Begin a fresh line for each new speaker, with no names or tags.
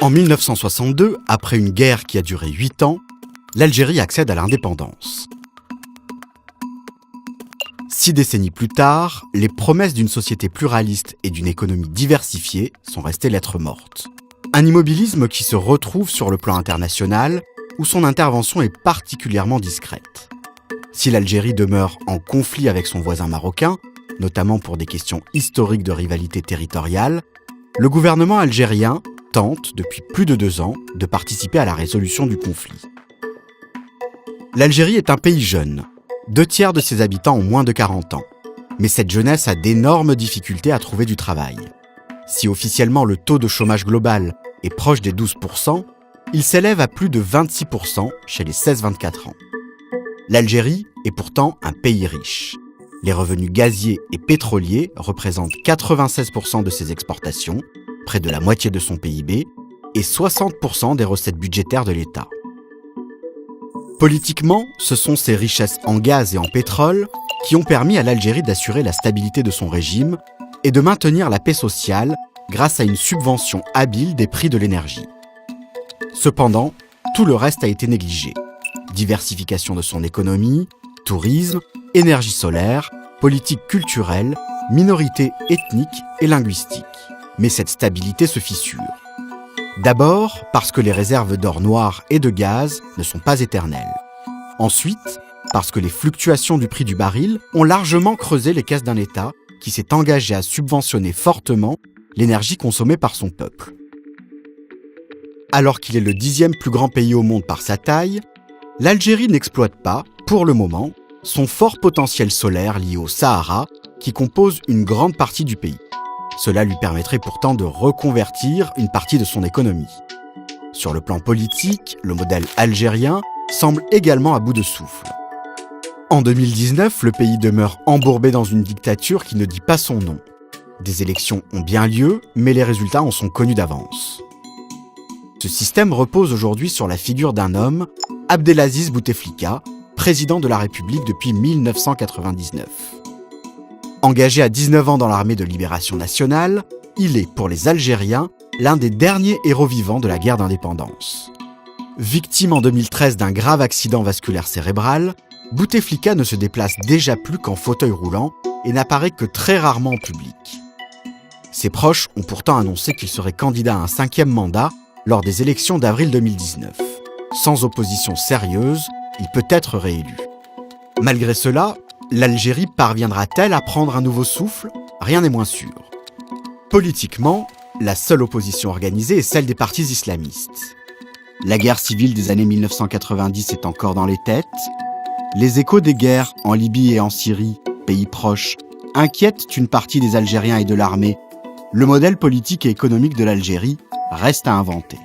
En 1962, après une guerre qui a duré 8 ans, l'Algérie accède à l'indépendance. 6 décennies plus tard, les promesses d'une société pluraliste et d'une économie diversifiée sont restées lettres mortes. Un immobilisme qui se retrouve sur le plan international, où son intervention est particulièrement discrète. Si l'Algérie demeure en conflit avec son voisin marocain, notamment pour des questions historiques de rivalité territoriale, le gouvernement algérien tente, depuis plus de 2 ans, de participer à la résolution du conflit. L'Algérie est un pays jeune. 2/3 de ses habitants ont moins de 40 ans. Mais cette jeunesse a d'énormes difficultés à trouver du travail. Si officiellement le taux de chômage global est proche des 12%, il s'élève à plus de 26% chez les 16-24 ans. L'Algérie est pourtant un pays riche. Les revenus gaziers et pétroliers représentent 96% de ses exportations, près de la moitié de son PIB, et 60% des recettes budgétaires de l'État. Politiquement, ce sont ces richesses en gaz et en pétrole qui ont permis à l'Algérie d'assurer la stabilité de son régime et de maintenir la paix sociale grâce à une subvention habile des prix de l'énergie. Cependant, tout le reste a été négligé. Diversification de son économie, tourisme, énergie solaire, politique culturelle, minorités ethniques et linguistiques. Mais cette stabilité se fissure. D'abord parce que les réserves d'or noir et de gaz ne sont pas éternelles. Ensuite, parce que les fluctuations du prix du baril ont largement creusé les caisses d'un État qui s'est engagé à subventionner fortement l'énergie consommée par son peuple. Alors qu'il est le 10e plus grand pays au monde par sa taille, l'Algérie n'exploite pas, pour le moment, son fort potentiel solaire lié au Sahara qui compose une grande partie du pays. Cela lui permettrait pourtant de reconvertir une partie de son économie. Sur le plan politique, le modèle algérien semble également à bout de souffle. En 2019, le pays demeure embourbé dans une dictature qui ne dit pas son nom. Des élections ont bien lieu, mais les résultats en sont connus d'avance. Ce système repose aujourd'hui sur la figure d'un homme, Abdelaziz Bouteflika, président de la République depuis 1999. Engagé à 19 ans dans l'armée de libération nationale, il est, pour les Algériens, l'un des derniers héros vivants de la guerre d'indépendance. Victime en 2013 d'un grave accident vasculaire cérébral, Bouteflika ne se déplace déjà plus qu'en fauteuil roulant et n'apparaît que très rarement en public. Ses proches ont pourtant annoncé qu'il serait candidat à un 5e mandat lors des élections d'avril 2019. Sans opposition sérieuse, il peut être réélu. Malgré cela, l'Algérie parviendra-t-elle à prendre un nouveau souffle ? Rien n'est moins sûr. Politiquement, la seule opposition organisée est celle des partis islamistes. La guerre civile des années 1990 est encore dans les têtes. Les échos des guerres en Libye et en Syrie, pays proches, inquiètent une partie des Algériens et de l'armée. Le modèle politique et économique de l'Algérie reste à inventer.